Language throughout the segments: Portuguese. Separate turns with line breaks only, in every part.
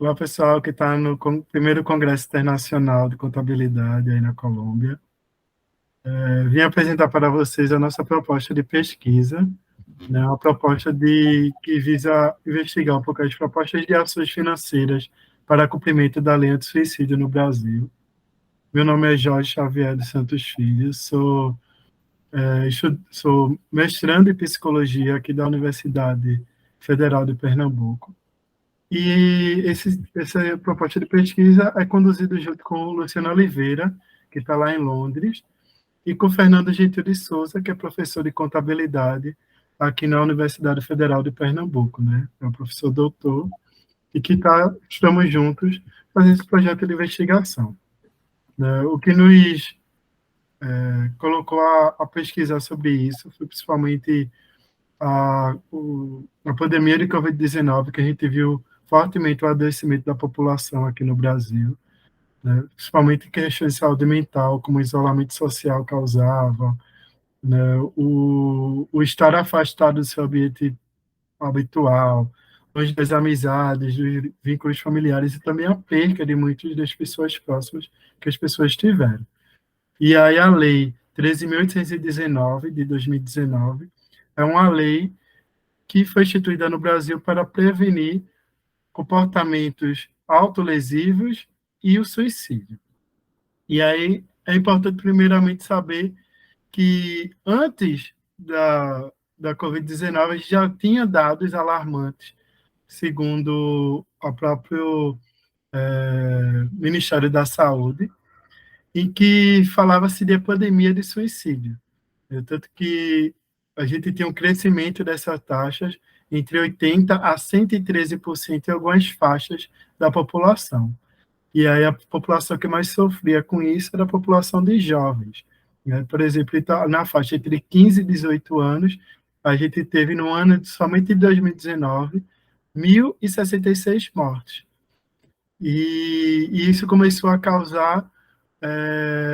Olá, pessoal que está no primeiro Congresso Internacional de Contabilidade aí na Colômbia. Vim apresentar para vocês a nossa proposta de pesquisa, né, uma proposta que visa investigar um pouco as propostas de ações financeiras para cumprimento da lei anti-suicídio no Brasil. Meu nome é Jorge Xavier dos Santos Filho, sou mestrando em psicologia aqui da Universidade Federal de Pernambuco. E essa proposta de pesquisa é conduzida junto com o Luciano Oliveira, que está lá em Londres, e com o Fernando Gentil de Souza, que é professor de contabilidade aqui na Universidade Federal de Pernambuco, né? É um professor doutor, e estamos juntos fazendo esse projeto de investigação, né? O que nos colocou a pesquisar sobre isso foi principalmente a pandemia de Covid-19, que a gente viu fortemente o adoecimento da população aqui no Brasil, né? Principalmente questões de saúde mental, como o isolamento social causava, né? O estar afastado do seu ambiente habitual, longe das amizades, dos vínculos familiares e também a perca de muitas das pessoas próximas que as pessoas tiveram. E aí a lei 13.819 de 2019 é uma lei que foi instituída no Brasil para prevenir comportamentos autolesivos e o suicídio. E aí é importante, primeiramente, saber que antes da Covid-19 já tinha dados alarmantes, segundo o próprio Ministério da Saúde, em que falava-se de epidemia de suicídio. Tanto que a gente tem um crescimento dessas taxas entre 80% a 113% em algumas faixas da população. E aí a população que mais sofria com isso era a população de jovens, né? Por exemplo, na faixa entre 15 e 18 anos, a gente teve no ano somente de 2019, 1.066 mortes. E isso começou a causar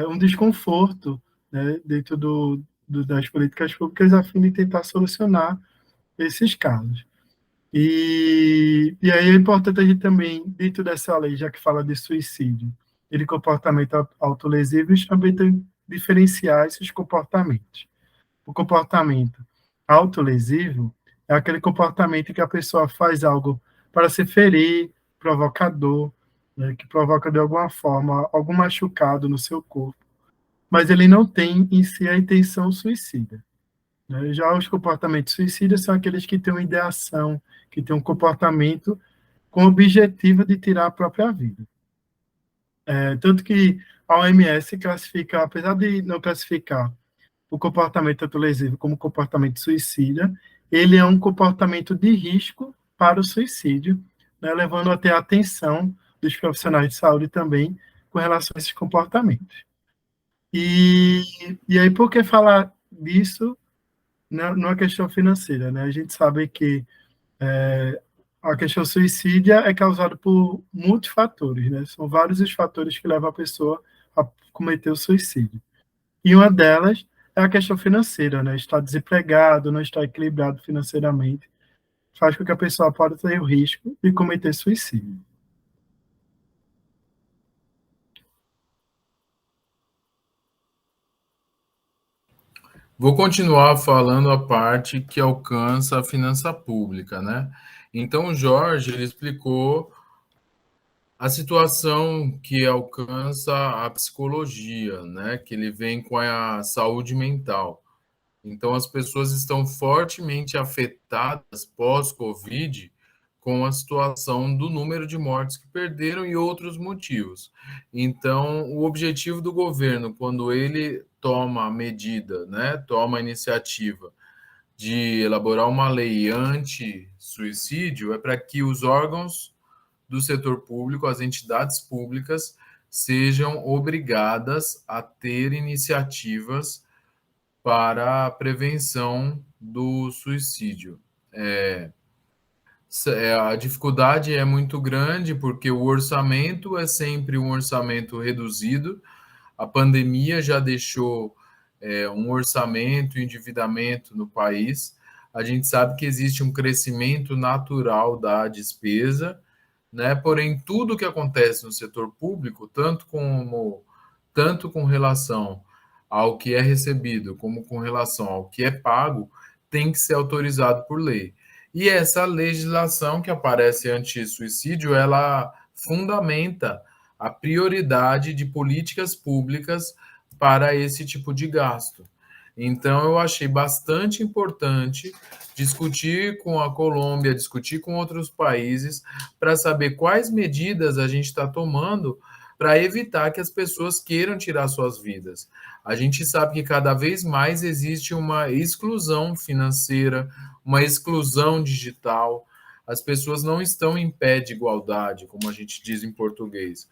um desconforto, né, dentro das políticas públicas a fim de tentar solucionar esses casos. E aí é importante a gente também, dentro dessa lei, já que fala de suicídio e de comportamento autolesivos, também tem que diferenciar esses comportamentos. O comportamento autolesivo é aquele comportamento que a pessoa faz algo para se ferir, provocador, né, que provoca de alguma forma algum machucado no seu corpo, mas ele não tem em si a intenção suicida, né? Já os comportamentos suicidas são aqueles que têm uma ideação, que têm um comportamento com o objetivo de tirar a própria vida. Tanto que a OMS classifica, apesar de não classificar o comportamento autolesivo como comportamento suicida, ele é um comportamento de risco para o suicídio, né, levando até a atenção dos profissionais de saúde também com relação a esses comportamentos. E, e aí, por que falar disso numa questão financeira, né? A gente sabe que a questão suicídia é causada por muitos fatores, né? São vários os fatores que levam a pessoa a cometer o suicídio. E uma delas é a questão financeira, né? Estar desempregado, não estar equilibrado financeiramente, faz com que a pessoa possa ter o risco de cometer suicídio.
Vou continuar falando a parte que alcança a finança pública, né? Então, o Jorge ele explicou a situação que alcança a psicologia, né? Que ele vem com a saúde mental. Então, as pessoas estão fortemente afetadas pós-Covid com a situação do número de mortes que perderam e outros motivos. Então, o objetivo do governo, quando ele toma a medida, né, toma a iniciativa de elaborar uma lei anti-suicídio, é para que os órgãos do setor público, as entidades públicas, sejam obrigadas a ter iniciativas para a prevenção do suicídio. A dificuldade é muito grande porque o orçamento é sempre um orçamento reduzido. A pandemia já deixou um orçamento e endividamento no país. A gente sabe que existe um crescimento natural da despesa, né? Porém, tudo que acontece no setor público, tanto com relação ao que é recebido, como com relação ao que é pago, tem que ser autorizado por lei. E essa legislação que aparece anti-suicídio, ela fundamenta a prioridade de políticas públicas para esse tipo de gasto. Então, eu achei bastante importante discutir com a Colômbia, discutir com outros países, para saber quais medidas a gente está tomando para evitar que as pessoas queiram tirar suas vidas. A gente sabe que cada vez mais existe uma exclusão financeira, uma exclusão digital. As pessoas não estão em pé de igualdade, como a gente diz em português.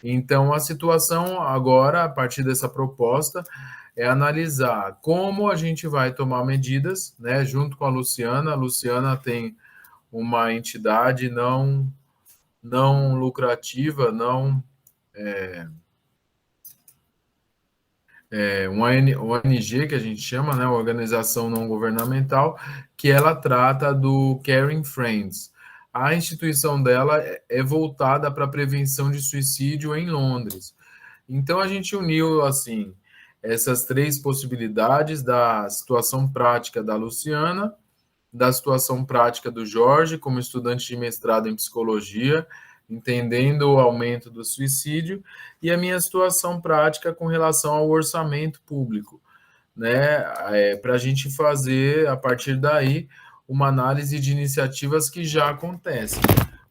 Então, a situação agora, a partir dessa proposta, é analisar como a gente vai tomar medidas, né, junto com a Luciana. A Luciana tem uma entidade não lucrativa, não uma ONG que a gente chama, né, organização não governamental, que ela trata do Caring Friends. A instituição dela é voltada para a prevenção de suicídio em Londres. Então a gente uniu assim essas três possibilidades da situação prática da Luciana, da situação prática do Jorge, como estudante de mestrado em psicologia, entendendo o aumento do suicídio, e a minha situação prática com relação ao orçamento público, né? Para a gente fazer, a partir daí, uma análise de iniciativas que já acontecem.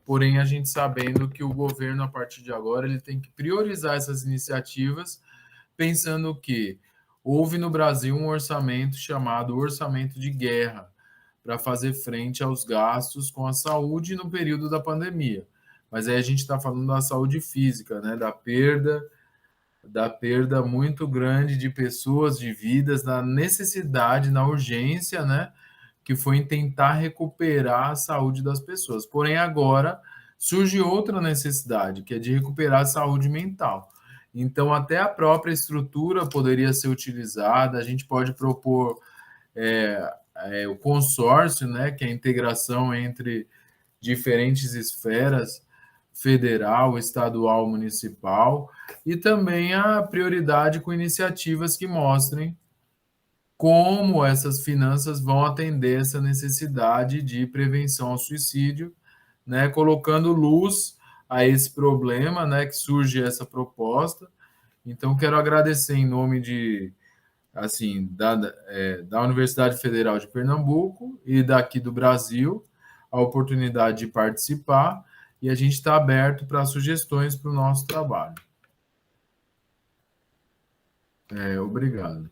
Porém, a gente sabendo que o governo, a partir de agora, ele tem que priorizar essas iniciativas, pensando que houve no Brasil um orçamento chamado orçamento de guerra, para fazer frente aos gastos com a saúde no período da pandemia. Mas aí a gente está falando da saúde física, né? Da perda muito grande de pessoas, de vidas, na necessidade, na urgência, né? Que foi em tentar recuperar a saúde das pessoas. Porém, agora surge outra necessidade, que é de recuperar a saúde mental. Então, até a própria estrutura poderia ser utilizada, a gente pode propor o consórcio, né, que é a integração entre diferentes esferas, federal, estadual, municipal, e também a prioridade com iniciativas que mostrem como essas finanças vão atender essa necessidade de prevenção ao suicídio, né, colocando luz a esse problema, né, que surge essa proposta. Então, quero agradecer em nome de assim da Universidade Federal de Pernambuco e daqui do Brasil a oportunidade de participar, e a gente está aberto para sugestões para o nosso trabalho. Obrigado.